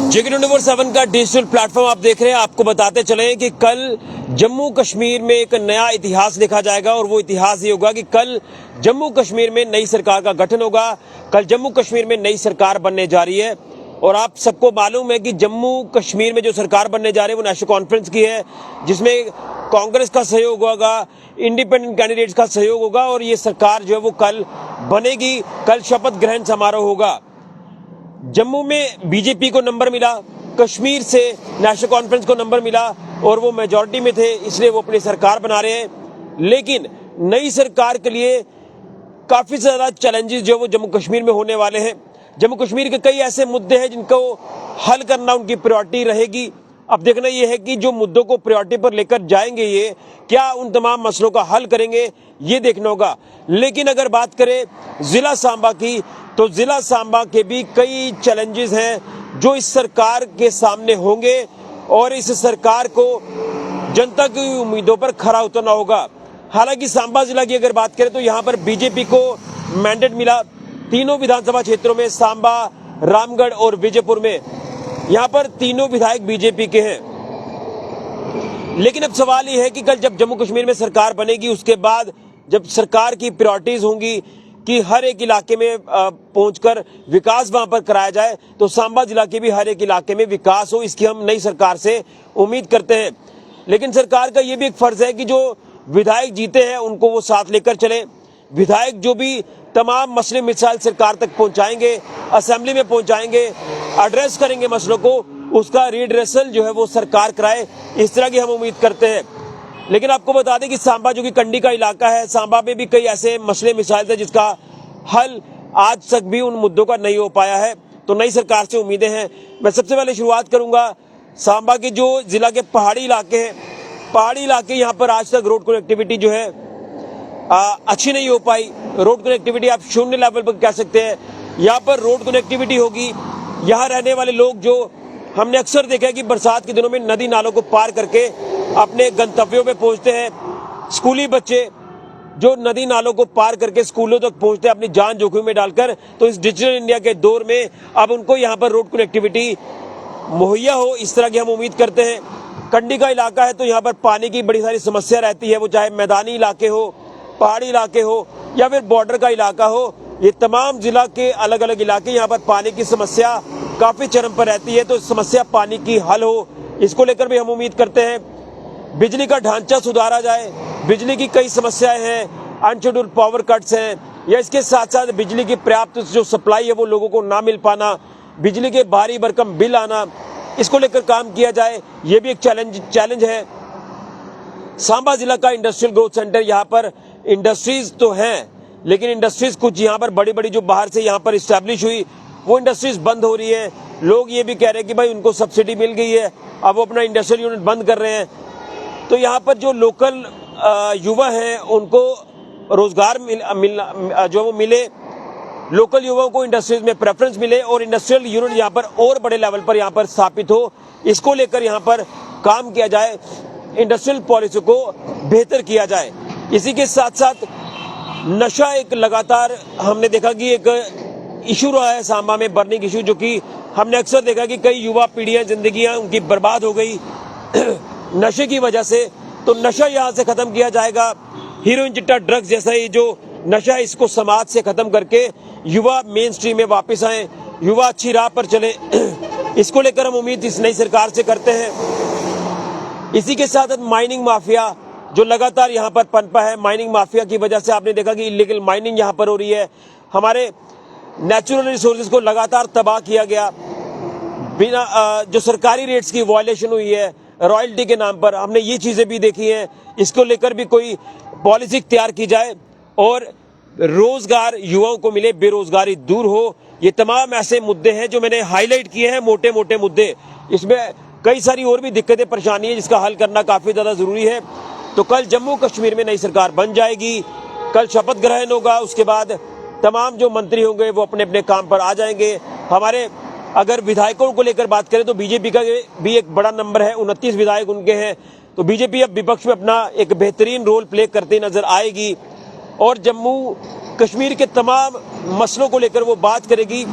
JK24/7 का digital platform आप देख रहे हैं। आपको बताते चले कि कल जम्मू कश्मीर में एक नया इतिहास लिखा जाएगा और वो इतिहास ये होगा कि कल जम्मू कश्मीर में नई सरकार का गठन होगा। कल जम्मू कश्मीर में नई सरकार बनने जा रही है और आप सबको मालूम है कि जम्मू कश्मीर में जो सरकार बनने जा रही है वो नेशनल कॉन्फ्रेंस की है, जिसमें कांग्रेस का सहयोग होगा, इंडिपेंडेंट कैंडिडेट्स का सहयोग होगा और ये सरकार जो है वो कल बनेगी। कल शपथ ग्रहण समारोह होगा। जम्मू में बीजेपी को नंबर मिला, कश्मीर से नेशनल कॉन्फ्रेंस को नंबर मिला और वो मेजॉरिटी में थे, इसलिए वो अपनी सरकार बना रहे हैं। लेकिन नई सरकार के लिए काफी ज्यादा चैलेंजेस जो वो जम्मू कश्मीर में होने वाले हैं। जम्मू कश्मीर के कई ऐसे मुद्दे हैं जिनको हल करना उनकी प्रायोरिटी रहेगी। अब देखना यह है कि जो मुद्दों को प्रायोरिटी पर लेकर जाएंगे ये क्या उन तमाम मसलों का हल करेंगे, ये देखना होगा। लेकिन अगर बात करें जिला सांबा की, तो जिला सांबा के भी कई चैलेंजेस हैं जो इस सरकार के सामने होंगे और इस सरकार को जनता की उम्मीदों पर खरा उतरना होगा। हालांकि सांबा जिला की अगर बात करें तो यहाँ पर बीजेपी को मैंडेट मिला तीनों विधानसभा क्षेत्रों में, सांबा, रामगढ़ और विजयपुर में। यहाँ पर तीनों विधायक बीजेपी के हैं। लेकिन अब सवाल ये है कि कल जब जम्मू कश्मीर में सरकार बनेगी, उसके बाद जब सरकार की प्रायोरिटीज होंगी कि हर एक इलाके में पहुंचकर विकास वहां पर कराया जाए, तो सांबा जिला के भी हर एक इलाके में विकास हो, इसकी हम नई सरकार से उम्मीद करते हैं। लेकिन सरकार का ये भी एक फर्ज है कि जो विधायक जीते हैं उनको वो साथ लेकर चले। विधायक जो भी तमाम मसले मिसाइल सरकार तक पहुंचाएंगे, असेंबली में पहुंचाएंगे, एड्रेस करेंगे मसलों को, उसका रिड्रेसल जो है वो सरकार कराए, इस तरह की हम उम्मीद करते हैं। लेकिन आपको बता दें कि सांबा जो कि कंडी का इलाका है, सांबा में भी कई ऐसे मसले मिसाइल थे जिसका हल आज तक भी उन मुद्दों का नहीं हो पाया है। तो नई सरकार से उम्मीदें हैं। मैं सबसे पहले शुरुआत करूंगा सांबा के जो जिला के पहाड़ी इलाके हैं। पहाड़ी इलाके यहाँ पर आज तक रोड कनेक्टिविटी जो है अच्छी नहीं हो पाई। रोड कनेक्टिविटी आप शून्य लेवल पर कह सकते हैं। यहाँ पर रोड कनेक्टिविटी होगी। यहाँ रहने वाले लोग जो हमने अक्सर देखा है कि बरसात के दिनों में नदी नालों को पार करके अपने गंतव्यों में पहुंचते हैं। स्कूली बच्चे जो नदी नालों को पार करके स्कूलों तक पहुंचते हैं अपनी जान जोखिम में डालकर, तो इस डिजिटल इंडिया के दौर में अब उनको यहाँ पर रोड कनेक्टिविटी मुहैया हो, इस तरह की हम उम्मीद करते हैं। कंडी का इलाका है तो यहाँ पर पानी की बड़ी सारी समस्या रहती है, वो चाहे मैदानी इलाके हो, पहाड़ी इलाके हो या फिर बॉर्डर का इलाका हो। ये तमाम जिला के अलग अलग इलाके, यहाँ पर पानी की समस्या काफी चरम पर रहती है, तो समस्या पानी की हल हो, इसको लेकर भी हम उम्मीद करते हैं। बिजली का ढांचा सुधारा जाए। बिजली की कई समस्याएं हैं, अनशेड्यूल्ड पावर कट्स हैं, या इसके साथ साथ बिजली की पर्याप्त जो सप्लाई है वो लोगों को ना मिल पाना, बिजली के भारी भरकम बिल आना, इसको लेकर काम किया जाए, ये भी एक चैलेंज है। सांबा जिला का इंडस्ट्रियल ग्रोथ सेंटर, यहाँ पर इंडस्ट्रीज तो हैं लेकिन इंडस्ट्रीज कुछ यहाँ पर बड़ी बड़ी जो बाहर से यहाँ पर इस्टेब्लिश हुई वो इंडस्ट्रीज बंद हो रही है। लोग ये भी कह रहे हैं कि भाई उनको सब्सिडी मिल गई है, अब वो अपना इंडस्ट्रियल यूनिट बंद कर रहे हैं। तो यहाँ पर जो लोकल युवा हैं उनको रोजगार मिले, लोकल युवाओं को इंडस्ट्रीज में प्रेफरेंस मिले और इंडस्ट्रियल यूनिट यहाँ पर और बड़े लेवल पर यहाँ पर स्थापित हो, इसको लेकर यहाँ पर काम किया जाए, इंडस्ट्रियल पॉलिसी को बेहतर किया जाए। इसी के साथ साथ नशा एक लगातार हमने देखा कि एक इशू रहा है सांबा में, बर्निंग इशू, जो कि हमने अक्सर देखा कि कई युवा पीढ़ियां जिंदगियां उनकी बर्बाद हो गई नशे की वजह से। तो नशा यहाँ से खत्म किया जाएगा। हीरोइन, चिट्टा, ड्रग्स जैसा ये जो नशा है इसको समाज से खत्म करके युवा मेन स्ट्रीम में वापस आए, युवा अच्छी राह पर चले, इसको लेकर हम उम्मीद इस नई सरकार से करते हैं। इसी के साथ माइनिंग माफिया जो लगातार यहाँ पर पनपा है, माइनिंग माफिया की वजह से आपने देखा कि इलीगल माइनिंग यहाँ पर हो रही है। हमारे नेचुरल रिसोर्सेज को लगातार तबाह किया गया, बिना जो सरकारी रेट्स की वायलेशन हुई है रॉयल्टी के नाम पर, हमने ये चीजें भी देखी हैं। इसको लेकर भी कोई पॉलिसी तैयार की जाए और रोजगार युवाओं को मिले, बेरोजगारी दूर हो। ये तमाम ऐसे मुद्दे हैं जो मैंने हाईलाइट किए हैं, मोटे मोटे मुद्दे। इसमें कई सारी और भी दिक्कतें, परेशानी है जिसका हल करना काफी ज्यादा जरूरी है। तो कल जम्मू कश्मीर में नई सरकार बन जाएगी। कल शपथ ग्रहण होगा, उसके बाद तमाम जो मंत्री होंगे वो अपने अपने काम पर आ जाएंगे। हमारे अगर विधायकों को लेकर बात करें तो बीजेपी का भी एक बड़ा नंबर है, 29 विधायक उनके हैं। तो बीजेपी अब विपक्ष में अपना एक बेहतरीन रोल प्ले करते नजर आएगी और जम्मू कश्मीर के तमाम मसलों को लेकर वो बात करेगी।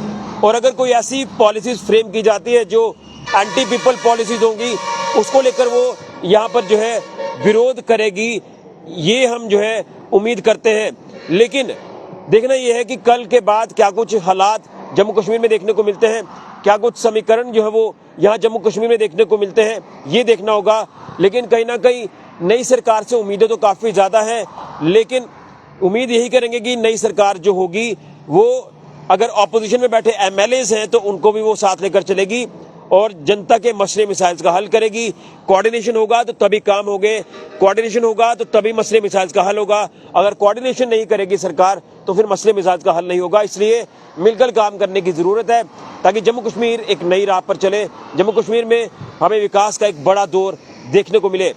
और अगर कोई ऐसी पॉलिसीज फ्रेम की जाती है जो एंटी पीपल पॉलिसीज होंगी, उसको लेकर वो यहाँ पर जो है विरोध करेगी, ये हम जो है उम्मीद करते हैं। लेकिन देखना यह है कि कल के बाद क्या कुछ हालात जम्मू कश्मीर में देखने को मिलते हैं, क्या कुछ समीकरण जो है वो यहाँ जम्मू कश्मीर में देखने को मिलते हैं, ये देखना होगा। लेकिन कहीं ना कहीं नई सरकार से उम्मीदें तो काफ़ी ज़्यादा हैं, लेकिन उम्मीद यही करेंगे कि नई सरकार जो होगी वो अगर ऑपोजिशन में बैठे एमएलएज हैं तो उनको भी वो साथ लेकर चलेगी और जनता के मसले मिसाइल्स का हल करेगी। कोऑर्डिनेशन होगा तो तभी काम होंगे, कोऑर्डिनेशन होगा तो तभी मसले मिसाइल्स का हल होगा। अगर कोऑर्डिनेशन नहीं करेगी सरकार तो फिर मसले मिसाइल्स का हल नहीं होगा। इसलिए मिलकर काम करने की जरूरत है ताकि जम्मू कश्मीर एक नई राह पर चले। जम्मू कश्मीर में हमें विकास का एक बड़ा दौर देखने को मिले।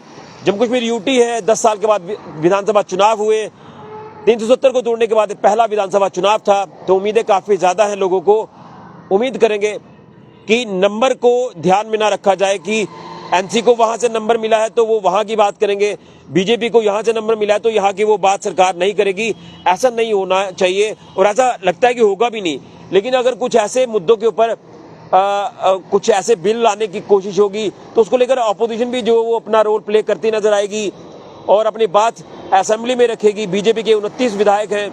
जम्मू कश्मीर यूटी है, 10 साल के बाद विधानसभा चुनाव हुए, 370 को तोड़ने के बाद पहला विधानसभा चुनाव था, तो उम्मीदें काफी ज्यादा हैं लोगों को। उम्मीद करेंगे कि नंबर को ध्यान में ना रखा जाए कि एनसी को वहां से नंबर मिला है तो वो वहां की बात करेंगे, बीजेपी को यहां से नंबर मिला है तो यहाँ की वो बात सरकार नहीं करेगी। ऐसा नहीं होना चाहिए और ऐसा लगता है कि होगा भी नहीं। लेकिन अगर कुछ ऐसे मुद्दों के ऊपर कुछ ऐसे बिल लाने की कोशिश होगी तो उसको लेकर अपोजिशन भी जो वो अपना रोल प्ले करती नजर आएगी और अपनी बात असेंबली में रखेगी। बीजेपी के 29 विधायक हैं,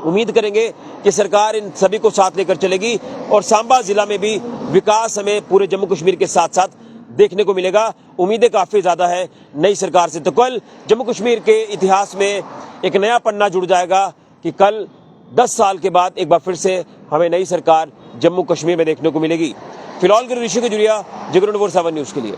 उम्मीद करेंगे कि सरकार इन सभी को साथ लेकर चलेगी और सांबा जिला में भी विकास हमें पूरे जम्मू कश्मीर के साथ साथ देखने को मिलेगा। उम्मीदें काफी ज्यादा है नई सरकार से। तो कल जम्मू कश्मीर के इतिहास में एक नया पन्ना जुड़ जाएगा कि कल 10 साल के बाद एक बार फिर से हमें नई सरकार जम्मू कश्मीर में देखने को मिलेगी। फिलहाल के ऋषि के जुड़िया, जगरूट 7 न्यूज के लिए।